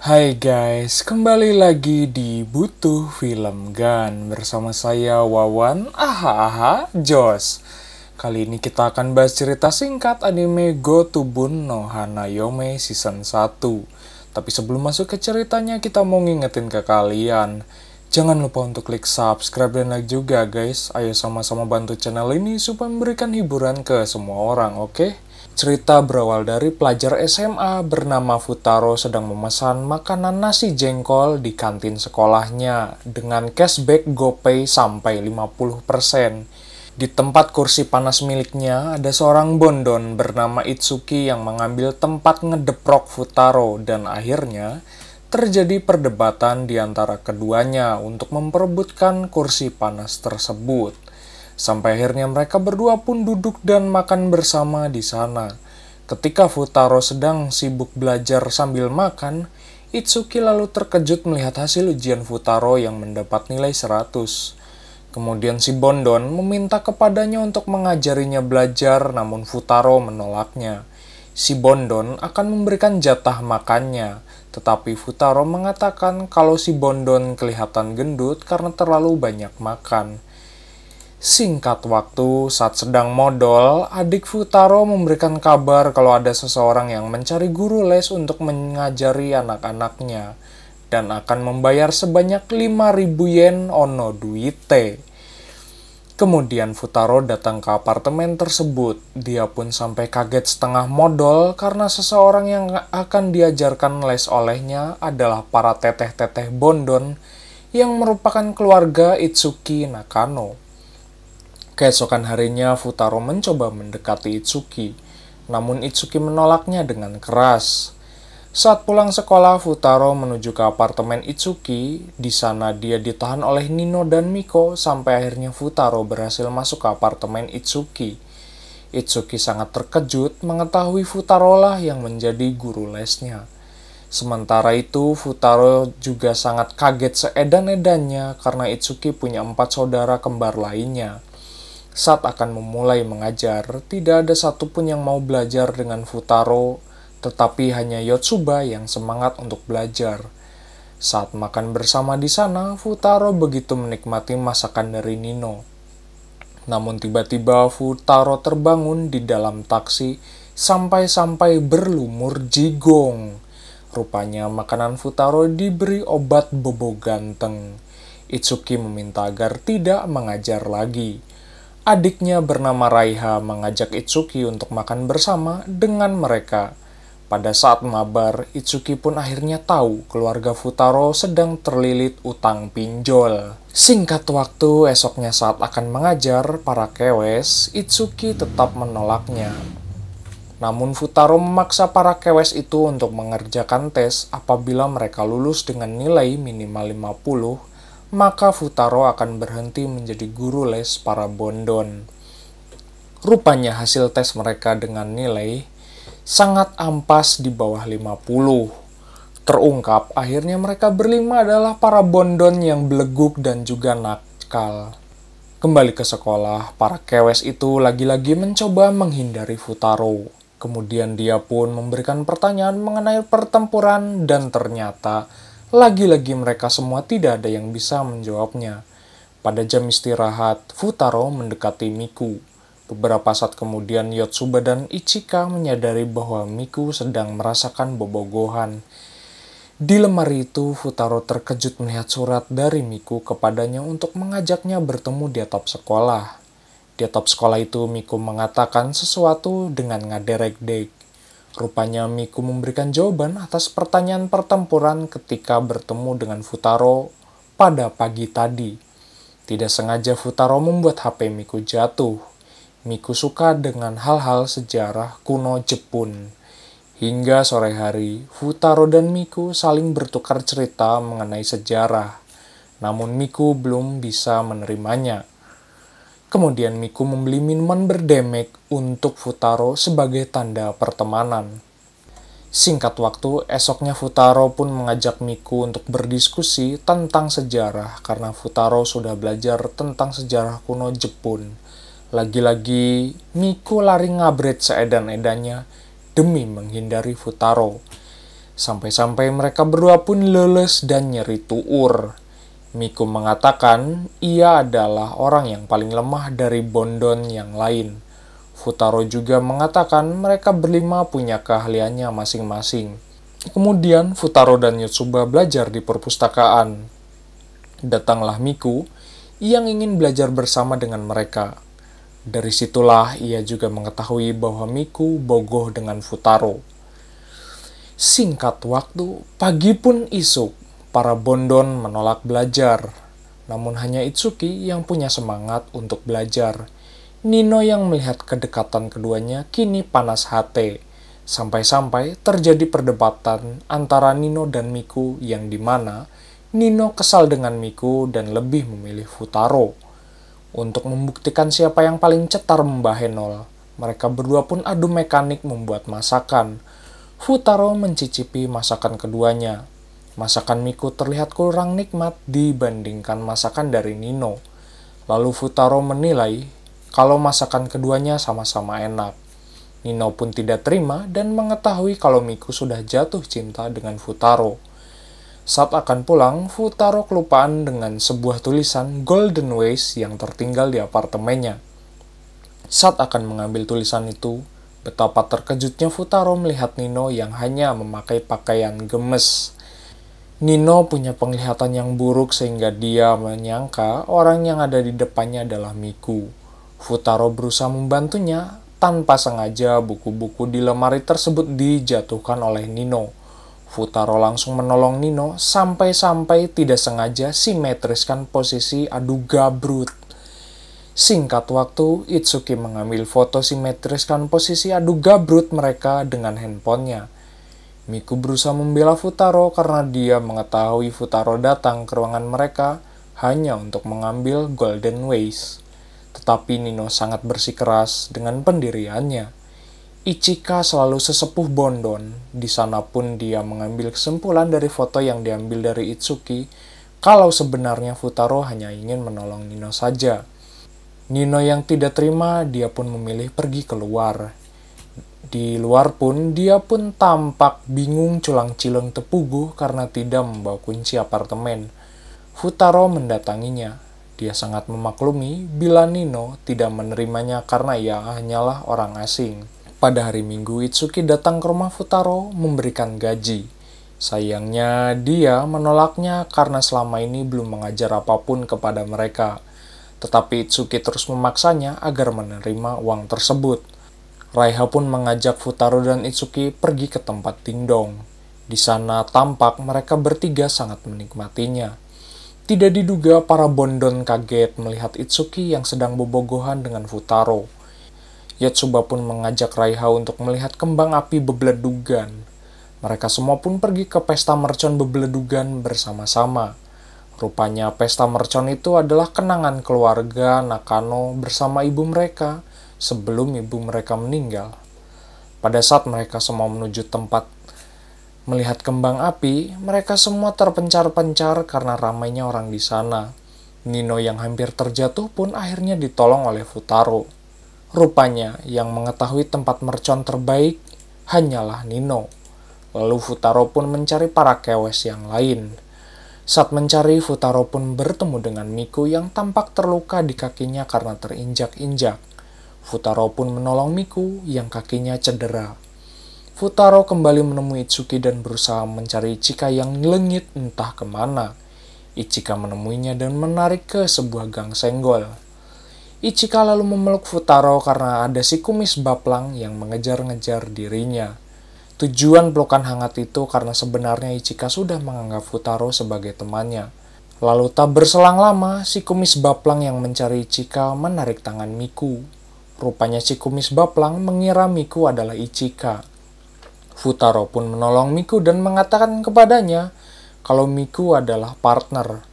Hai guys, kembali lagi di Butuh Film Gun bersama saya Wawan, Jos. Kali ini kita akan bahas cerita singkat anime Go to Bun no Hanayome Season 1. Tapi sebelum masuk ke ceritanya, kita mau ngingetin ke kalian. Jangan lupa untuk klik subscribe dan like juga guys. Ayo sama-sama bantu channel ini supaya memberikan hiburan ke semua orang, oke? Cerita berawal dari pelajar SMA bernama Futaro sedang memesan makanan nasi jengkol di kantin sekolahnya dengan cashback GoPay sampai 50%. Di tempat kursi panas miliknya ada seorang bondon bernama Itsuki yang mengambil tempat ngedeprok Futaro dan akhirnya terjadi perdebatan di antara keduanya untuk memperebutkan kursi panas tersebut. Sampai akhirnya mereka berdua pun duduk dan makan bersama di sana. Ketika Futaro sedang sibuk belajar sambil makan, Itsuki lalu terkejut melihat hasil ujian Futaro yang mendapat nilai 100. Kemudian si Bondon meminta kepadanya untuk mengajarinya belajar, namun Futaro menolaknya. Si Bondon akan memberikan jatah makannya, tetapi Futaro mengatakan kalau si Bondon kelihatan gendut karena terlalu banyak makan. Singkat waktu, saat sedang modal, adik Futaro memberikan kabar kalau ada seseorang yang mencari guru les untuk mengajari anak-anaknya dan akan membayar sebanyak 5.000 yen ono duite. Kemudian Futaro datang ke apartemen tersebut. Dia pun sampai kaget setengah modal karena seseorang yang akan diajarkan les olehnya adalah para teteh-teteh Bondon yang merupakan keluarga Itsuki Nakano. Keesokan harinya, Futaro mencoba mendekati Itsuki, namun Itsuki menolaknya dengan keras. Saat pulang sekolah, Futaro menuju ke apartemen Itsuki. Di sana dia ditahan oleh Nino dan Miko sampai akhirnya Futaro berhasil masuk ke apartemen Itsuki. Itsuki sangat terkejut mengetahui Futaro lah yang menjadi guru lesnya. Sementara itu, Futaro juga sangat kaget seedan-edannya karena Itsuki punya 4 saudara kembar lainnya. Saat akan memulai mengajar, tidak ada satupun yang mau belajar dengan Futaro, tetapi hanya Yotsuba yang semangat untuk belajar. Saat makan bersama di sana, Futaro begitu menikmati masakan dari Nino. Namun tiba-tiba Futaro terbangun di dalam taksi sampai-sampai berlumur jigong. Rupanya makanan Futaro diberi obat bobo ganteng. Itsuki meminta agar tidak mengajar lagi. Adiknya bernama Raiha mengajak Itsuki untuk makan bersama dengan mereka. Pada saat mabar, Itsuki pun akhirnya tahu keluarga Futaro sedang terlilit utang pinjol. Singkat waktu, esoknya saat akan mengajar para kewes, Itsuki tetap menolaknya. Namun Futaro memaksa para kewes itu untuk mengerjakan tes. Apabila mereka lulus dengan nilai minimal 50, maka Futaro akan berhenti menjadi guru les para Bondon. Rupanya hasil tes mereka dengan nilai sangat ampas di bawah 50. Terungkap akhirnya mereka berlima adalah para Bondon yang beleguk dan juga nakal. Kembali ke sekolah, para kewes itu lagi-lagi mencoba menghindari Futaro. Kemudian dia pun memberikan pertanyaan mengenai pertempuran dan ternyata lagi-lagi mereka semua tidak ada yang bisa menjawabnya. Pada jam istirahat, Futaro mendekati Miku. Beberapa saat kemudian Yotsuba dan Ichika menyadari bahwa Miku sedang merasakan bobogohan. Di lemari itu, Futaro terkejut melihat surat dari Miku kepadanya untuk mengajaknya bertemu di atap sekolah. Di atap sekolah itu, Miku mengatakan sesuatu dengan ngaderek-dek. Rupanya Miku memberikan jawaban atas pertanyaan pertempuran ketika bertemu dengan Futaro pada pagi tadi. Tidak sengaja Futaro membuat HP Miku jatuh. Miku suka dengan hal-hal sejarah kuno Jepun. Hingga sore hari, Futaro dan Miku saling bertukar cerita mengenai sejarah. Namun Miku belum bisa menerimanya. Kemudian Miku membeli minuman berdemek untuk Futaro sebagai tanda pertemanan. Singkat waktu, esoknya Futaro pun mengajak Miku untuk berdiskusi tentang sejarah karena Futaro sudah belajar tentang sejarah kuno Jepun. Lagi-lagi, Miku lari ngabret seedan-edannya demi menghindari Futaro. Sampai-sampai mereka berdua pun leles dan nyeri tuur. Miku mengatakan ia adalah orang yang paling lemah dari Bondon yang lain. Futaro juga mengatakan mereka berlima punya keahliannya masing-masing. Kemudian Futaro dan Yotsuba belajar di perpustakaan. Datanglah Miku yang ingin belajar bersama dengan mereka. Dari situlah ia juga mengetahui bahwa Miku bogoh dengan Futaro. Singkat waktu, pagi pun isuk, para Bondon menolak belajar. Namun hanya Itsuki yang punya semangat untuk belajar. Nino yang melihat kedekatan keduanya kini panas hati. Sampai-sampai terjadi perdebatan antara Nino dan Miku yang dimana Nino kesal dengan Miku dan lebih memilih Futaro. Untuk membuktikan siapa yang paling cetar membah Henol, mereka berdua pun adu mekanik membuat masakan. Futaro mencicipi masakan keduanya. Masakan Miku terlihat kurang nikmat dibandingkan masakan dari Nino. Lalu Futaro menilai kalau masakan keduanya sama-sama enak. Nino pun tidak terima dan mengetahui kalau Miku sudah jatuh cinta dengan Futaro. Saat akan pulang, Futaro kelupaan dengan sebuah tulisan Golden Ways yang tertinggal di apartemennya. Saat akan mengambil tulisan itu, betapa terkejutnya Futaro melihat Nino yang hanya memakai pakaian gemes. Nino punya penglihatan yang buruk sehingga dia menyangka orang yang ada di depannya adalah Miku. Futaro berusaha membantunya, tanpa sengaja buku-buku di lemari tersebut dijatuhkan oleh Nino. Futaro langsung menolong Nino sampai-sampai tidak sengaja simetriskan posisi adu gabrut. Singkat waktu, Itsuki mengambil foto simetriskan posisi adu gabrut mereka dengan handphonenya. Miku berusaha membela Futaro karena dia mengetahui Futaro datang ke ruangan mereka hanya untuk mengambil Golden Ways. Tetapi Nino sangat bersikeras dengan pendiriannya. Ichika selalu sesepuh Bondon. Di sana pun dia mengambil kesimpulan dari foto yang diambil dari Itsuki kalau sebenarnya Futaro hanya ingin menolong Nino saja. Nino yang tidak terima, dia pun memilih pergi keluar. Di luar pun, dia pun tampak bingung culang-cileng tepuguh karena tidak membawa kunci apartemen. Futaro mendatanginya. Dia sangat memaklumi bila Nino tidak menerimanya karena ia hanyalah orang asing. Pada hari Minggu, Itsuki datang ke rumah Futaro memberikan gaji. Sayangnya, dia menolaknya karena selama ini belum mengajar apapun kepada mereka. Tetapi Itsuki terus memaksanya agar menerima uang tersebut. Raiha pun mengajak Futaro dan Itsuki pergi ke tempat dingdong. Di sana tampak mereka bertiga sangat menikmatinya. Tidak diduga para Bondon kaget melihat Itsuki yang sedang bobogohan dengan Futaro. Yotsuba pun mengajak Raiha untuk melihat kembang api bebeledugan. Mereka semua pun pergi ke pesta mercon bebeledugan bersama-sama. Rupanya pesta mercon itu adalah kenangan keluarga Nakano bersama ibu mereka sebelum ibu mereka meninggal. Pada saat mereka semua menuju tempat melihat kembang api, mereka semua terpencar-pencar karena ramainya orang di sana. Nino yang hampir terjatuh pun akhirnya ditolong oleh Futaro. Rupanya yang mengetahui tempat mercon terbaik hanyalah Nino. Lalu Futaro pun mencari para kewes yang lain. Saat mencari, Futaro pun bertemu dengan Miku yang tampak terluka di kakinya karena terinjak-injak. Futaro pun menolong Miku yang kakinya cedera. Futaro kembali menemui Itsuki dan berusaha mencari Ichika yang lengit entah kemana. Ichika menemuinya dan menarik ke sebuah gang senggol. Ichika lalu memeluk Futaro karena ada si kumis baplang yang mengejar-ngejar dirinya. Tujuan pelukan hangat itu karena sebenarnya Ichika sudah menganggap Futaro sebagai temannya. Lalu tak berselang lama, si kumis baplang yang mencari Ichika menarik tangan Miku. Rupanya si kumis baplang mengira Miku adalah Ichika. Futaro pun menolong Miku dan mengatakan kepadanya kalau Miku adalah partner.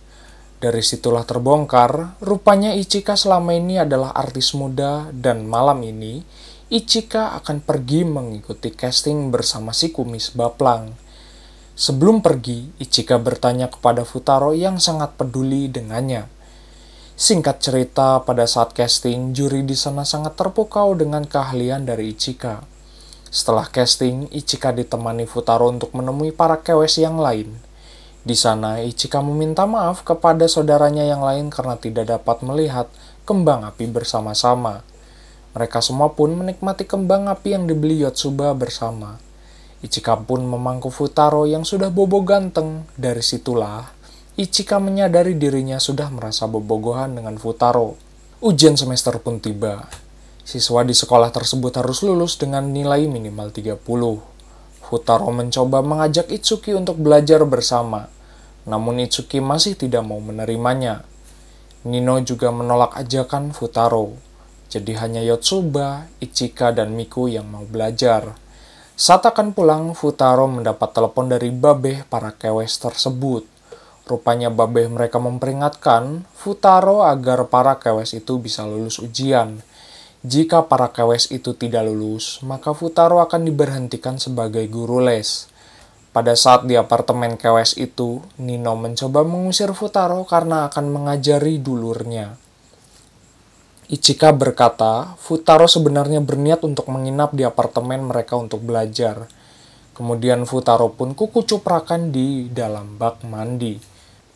Dari situlah terbongkar, rupanya Ichika selama ini adalah artis muda dan malam ini Ichika akan pergi mengikuti casting bersama si kumis baplang. Sebelum pergi, Ichika bertanya kepada Futaro yang sangat peduli dengannya. Singkat cerita, pada saat casting, juri di sana sangat terpukau dengan keahlian dari Ichika. Setelah casting, Ichika ditemani Futaro untuk menemui para kewes yang lain. Di sana, Ichika meminta maaf kepada saudaranya yang lain karena tidak dapat melihat kembang api bersama-sama. Mereka semua pun menikmati kembang api yang dibeli Yotsuba bersama. Ichika pun memangku Futaro yang sudah bobo ganteng. Dari situlah, Ichika menyadari dirinya sudah merasa bobogohan dengan Futaro. Ujian semester pun tiba. Siswa di sekolah tersebut harus lulus dengan nilai minimal 30. Futaro mencoba mengajak Itsuki untuk belajar bersama, namun Itsuki masih tidak mau menerimanya. Nino juga menolak ajakan Futaro, jadi hanya Yotsuba, Ichika, dan Miku yang mau belajar. Saat akan pulang, Futaro mendapat telepon dari babeh para kewes tersebut. Rupanya babeh mereka memperingatkan Futaro agar para kewes itu bisa lulus ujian. Jika para kewes itu tidak lulus, maka Futaro akan diberhentikan sebagai guru les. Pada saat di apartemen kewes itu, Nino mencoba mengusir Futaro karena akan mengajari dulurnya. Ichika berkata, Futaro sebenarnya berniat untuk menginap di apartemen mereka untuk belajar. Kemudian Futaro pun kukucuprakan di dalam bak mandi.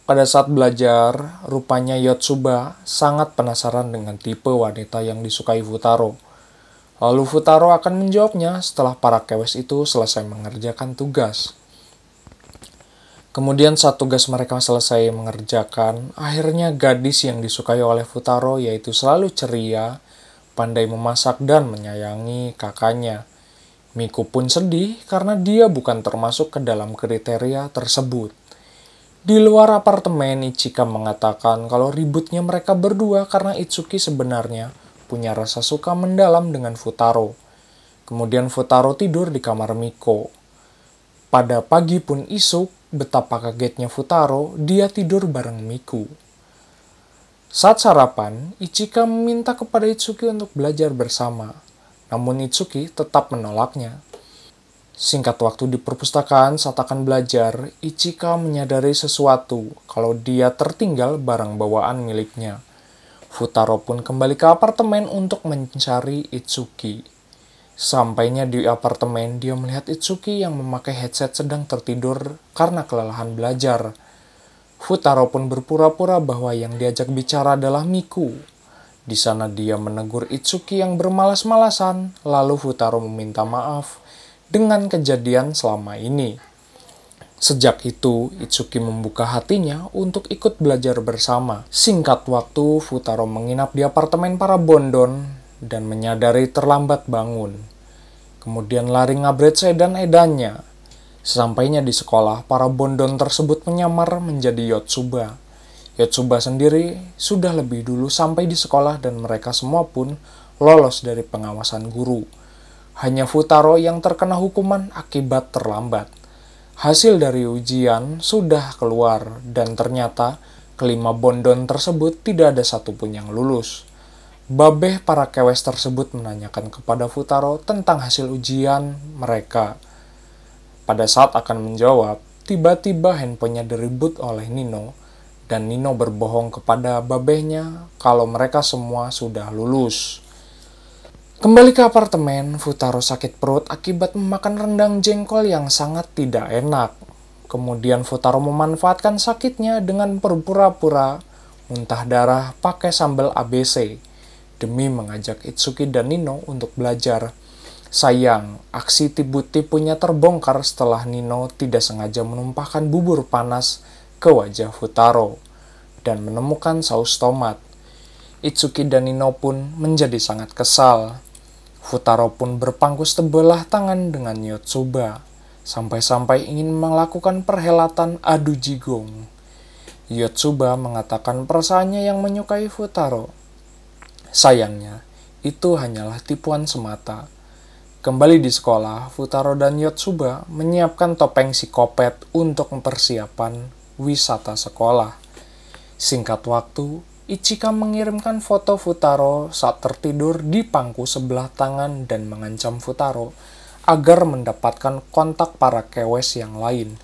Pada saat belajar, rupanya Yotsuba sangat penasaran dengan tipe wanita yang disukai Futaro. Lalu Futaro akan menjawabnya setelah para kewes itu selesai mengerjakan tugas. Kemudian saat tugas mereka selesai mengerjakan, akhirnya gadis yang disukai oleh Futaro yaitu selalu ceria, pandai memasak dan menyayangi kakaknya. Miku pun sedih karena dia bukan termasuk ke dalam kriteria tersebut. Di luar apartemen, Ichika mengatakan kalau ributnya mereka berdua karena Itsuki sebenarnya punya rasa suka mendalam dengan Futaro. Kemudian Futaro tidur di kamar Miko. Pada pagi pun isuk, betapa kagetnya Futaro, dia tidur bareng Miku. Saat sarapan, Ichika meminta kepada Itsuki untuk belajar bersama. Namun Itsuki tetap menolaknya. Singkat waktu di perpustakaan saat akan belajar, Ichika menyadari sesuatu kalau dia tertinggal barang bawaan miliknya. Futaro pun kembali ke apartemen untuk mencari Itsuki. Sampainya di apartemen, dia melihat Itsuki yang memakai headset sedang tertidur karena kelelahan belajar. Futaro pun berpura-pura bahwa yang diajak bicara adalah Miku. Di sana dia menegur Itsuki yang bermalas-malasan, lalu Futaro meminta maaf dengan kejadian selama ini. Sejak itu, Itsuki membuka hatinya untuk ikut belajar bersama. Singkat waktu, Futaro menginap di apartemen para bondon dan menyadari terlambat bangun. Kemudian lari ngabret sedan edannya. Sesampainya di sekolah, para bondon tersebut menyamar menjadi Yotsuba. Yotsuba sendiri sudah lebih dulu sampai di sekolah dan mereka semua pun lolos dari pengawasan guru. Hanya Futaro yang terkena hukuman akibat terlambat. Hasil dari ujian sudah keluar dan ternyata kelima bondon tersebut tidak ada satupun yang lulus. Babeh para kewes tersebut menanyakan kepada Futaro tentang hasil ujian mereka. Pada saat akan menjawab, tiba-tiba handphonenya diribut oleh Nino dan Nino berbohong kepada babehnya kalau mereka semua sudah lulus. Kembali ke apartemen, Futaro sakit perut akibat memakan rendang jengkol yang sangat tidak enak. Kemudian Futaro memanfaatkan sakitnya dengan berpura-pura muntah darah pakai sambal ABC demi mengajak Itsuki dan Nino untuk belajar. Sayang, aksi tipu-tipunya terbongkar setelah Nino tidak sengaja menumpahkan bubur panas ke wajah Futaro dan menemukan saus tomat. Itsuki dan Nino pun menjadi sangat kesal. Futaro pun berpangku sebelah tangan dengan Yotsuba, sampai-sampai ingin melakukan perhelatan adu jigong. Yotsuba mengatakan perasaannya yang menyukai Futaro. Sayangnya, itu hanyalah tipuan semata. Kembali di sekolah, Futaro dan Yotsuba menyiapkan topeng psikopat untuk persiapan wisata sekolah. Singkat waktu, Ichika mengirimkan foto Futaro saat tertidur di pangku sebelah tangan dan mengancam Futaro agar mendapatkan kontak para kewes yang lain.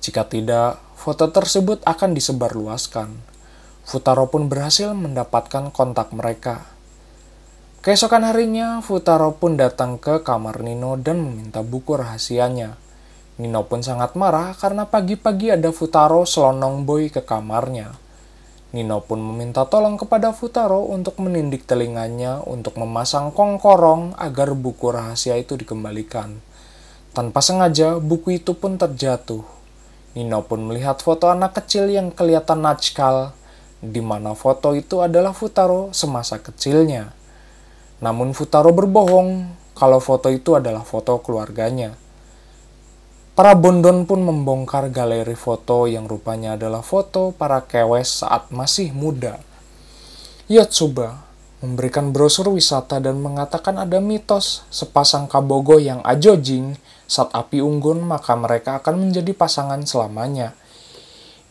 Jika tidak, foto tersebut akan disebarluaskan. Futaro pun berhasil mendapatkan kontak mereka. Keesokan harinya, Futaro pun datang ke kamar Nino dan meminta buku rahasianya. Nino pun sangat marah karena pagi-pagi ada Futaro selonong boy ke kamarnya. Nino pun meminta tolong kepada Futaro untuk menindik telinganya untuk memasang kongkorong agar buku rahasia itu dikembalikan. Tanpa sengaja, buku itu pun terjatuh. Nino pun melihat foto anak kecil yang kelihatan natskal, di mana foto itu adalah Futaro semasa kecilnya. Namun Futaro berbohong kalau foto itu adalah foto keluarganya. Para bondon pun membongkar galeri foto yang rupanya adalah foto para kewes saat masih muda. Yotsuba memberikan brosur wisata dan mengatakan ada mitos sepasang kabogo yang ajojing saat api unggun maka mereka akan menjadi pasangan selamanya.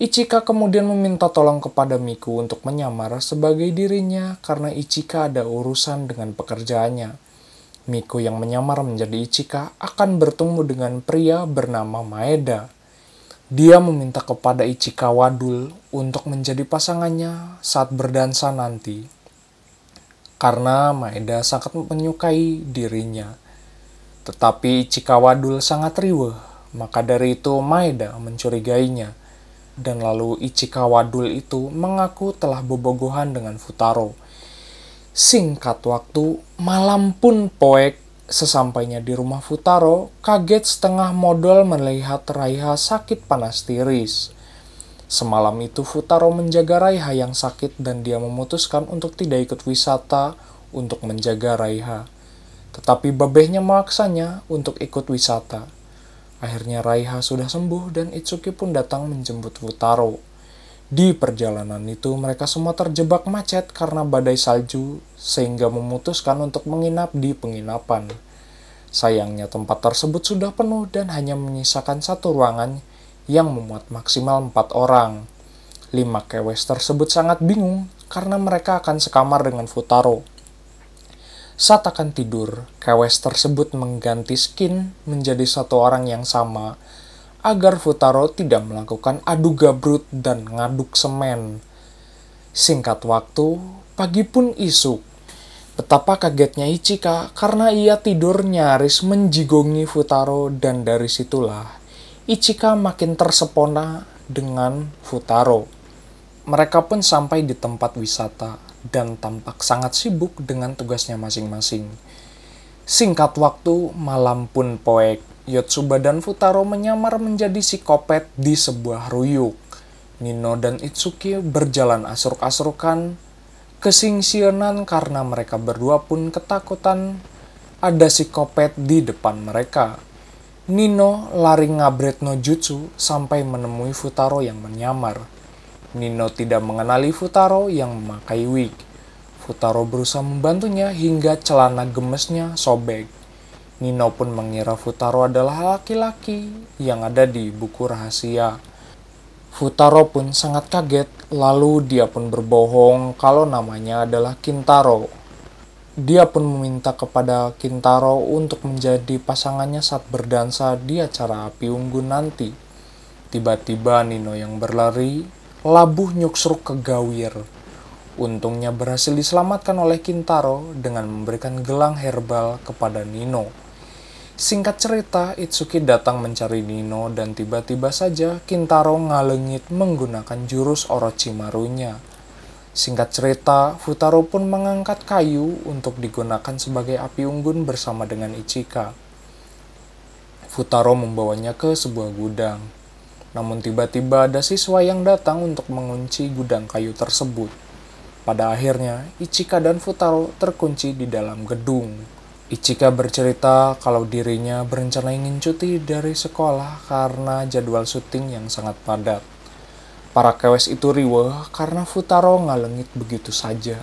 Ichika kemudian meminta tolong kepada Miku untuk menyamar sebagai dirinya karena Ichika ada urusan dengan pekerjaannya. Miku yang menyamar menjadi Ichika akan bertemu dengan pria bernama Maeda. Dia meminta kepada Ichika Wadul untuk menjadi pasangannya saat berdansa nanti. Karena Maeda sangat menyukai dirinya. Tetapi Ichika Wadul sangat riweuh, maka dari itu Maeda mencurigainya. Dan lalu Ichika Wadul itu mengaku telah bobogohan dengan Futaro. Singkat waktu, malam pun poek. Sesampainya di rumah Futaro, kaget setengah modal melihat Raiha sakit panas tiris. Semalam itu Futaro menjaga Raiha yang sakit dan dia memutuskan untuk tidak ikut wisata untuk menjaga Raiha. Tetapi babehnya memaksanya untuk ikut wisata. Akhirnya Raiha sudah sembuh dan Itsuki pun datang menjemput Futaro. Di perjalanan itu mereka semua terjebak macet karena badai salju sehingga memutuskan untuk menginap di penginapan. Sayangnya tempat tersebut sudah penuh dan hanya menyisakan satu ruangan yang memuat maksimal 4 orang. 5 kewes tersebut sangat bingung karena mereka akan sekamar dengan Futaro. Saat akan tidur, kewes tersebut mengganti skin menjadi satu orang yang sama agar Futaro tidak melakukan adu gabrut dan ngaduk semen. Singkat waktu, pagi pun isuk. Betapa kagetnya Ichika karena ia tidur nyaris menjigongi Futaro dan dari situlah Ichika makin tersepona dengan Futaro. Mereka pun sampai di tempat wisata dan tampak sangat sibuk dengan tugasnya masing-masing. Singkat waktu, malam pun poek. Yotsuba dan Futaro menyamar menjadi psikopat di sebuah ruyuk. Nino dan Itsuki berjalan asruk-asrukan, kesingsionan karena mereka berdua pun ketakutan ada psikopat di depan mereka. Nino lari ngabret no jutsu sampai menemui Futaro yang menyamar. Nino tidak mengenali Futaro yang memakai wig. Futaro berusaha membantunya hingga celana gemesnya sobek. Nino pun mengira Futaro adalah laki-laki yang ada di buku rahasia. Futaro pun sangat kaget, lalu dia pun berbohong kalau namanya adalah Kintaro. Dia pun meminta kepada Kintaro untuk menjadi pasangannya saat berdansa di acara api unggun nanti. Tiba-tiba Nino yang berlari, labuh nyuksruk ke gawir. Untungnya berhasil diselamatkan oleh Kintaro dengan memberikan gelang herbal kepada Nino. Singkat cerita, Itsuki datang mencari Nino dan tiba-tiba saja Kintaro ngalengit menggunakan jurus Orochimaru-nya. Singkat cerita, Futaro pun mengangkat kayu untuk digunakan sebagai api unggun bersama dengan Ichika. Futaro membawanya ke sebuah gudang. Namun tiba-tiba ada siswa yang datang untuk mengunci gudang kayu tersebut. Pada akhirnya, Ichika dan Futaro terkunci di dalam gedung. Ichika bercerita kalau dirinya berencana ingin cuti dari sekolah karena jadwal syuting yang sangat padat. Para kewes itu riweuh karena Futaro ngalengit begitu saja.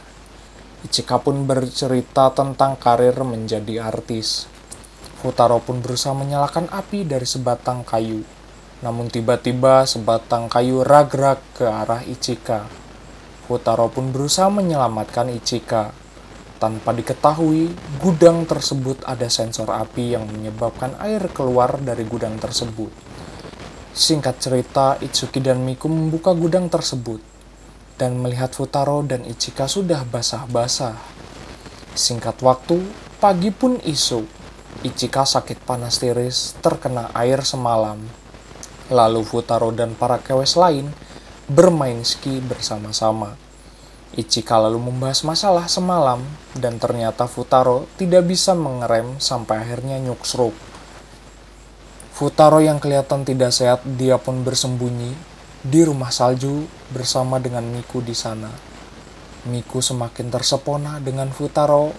Ichika pun bercerita tentang karir menjadi artis. Futaro pun berusaha menyalakan api dari sebatang kayu. Namun tiba-tiba sebatang kayu rag-rag ke arah Ichika. Futaro pun berusaha menyelamatkan Ichika. Tanpa diketahui, gudang tersebut ada sensor api yang menyebabkan air keluar dari gudang tersebut. Singkat cerita, Itsuki dan Miku membuka gudang tersebut dan melihat Futaro dan Ichika sudah basah-basah. Singkat waktu, pagi pun isu. Ichika sakit panas tiris terkena air semalam. Lalu Futaro dan para kewes lain bermain ski bersama-sama. Ichika lalu membahas masalah semalam dan ternyata Futaro tidak bisa mengerem sampai akhirnya nyuksruk. Futaro yang kelihatan tidak sehat dia pun bersembunyi di rumah salju bersama dengan Miku di sana. Miku semakin tersepona dengan Futaro.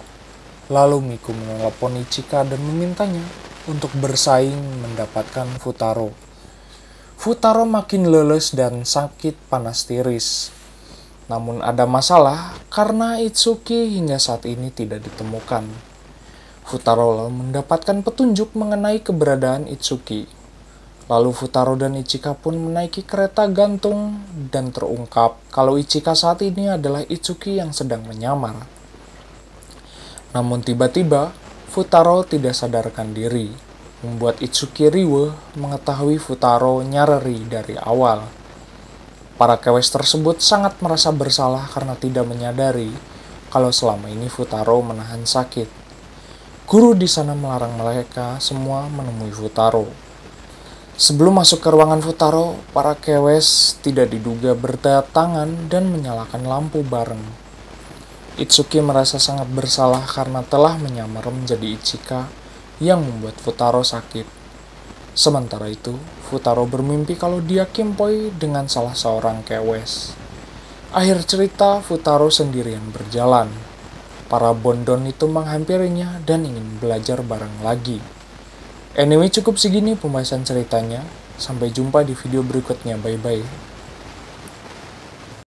Lalu Miku menelepon Ichika dan memintanya untuk bersaing mendapatkan Futaro. Futaro makin leles dan sakit panas tiris. Namun ada masalah karena Itsuki hingga saat ini tidak ditemukan. Futaro lalu mendapatkan petunjuk mengenai keberadaan Itsuki. Lalu Futaro dan Ichika pun menaiki kereta gantung dan terungkap kalau Ichika saat ini adalah Itsuki yang sedang menyamar. Namun tiba-tiba Futaro tidak sadarkan diri, membuat Itsuki riweuh mengetahui Futaro nyarari dari awal. Para kewes tersebut sangat merasa bersalah karena tidak menyadari kalau selama ini Futaro menahan sakit. Guru di sana melarang mereka semua menemui Futaro. Sebelum masuk ke ruangan Futaro, para kewes tidak diduga berdatangan dan menyalakan lampu bareng. Itsuki merasa sangat bersalah karena telah menyamar menjadi Ichika yang membuat Futaro sakit. Sementara itu, Futaro bermimpi kalau dia kimpoi dengan salah seorang kewes. Akhir cerita, Futaro sendirian berjalan. Para bondon itu menghampirinya dan ingin belajar bareng lagi. Anyway, cukup segini pembahasan ceritanya. Sampai jumpa di video berikutnya. Bye-bye.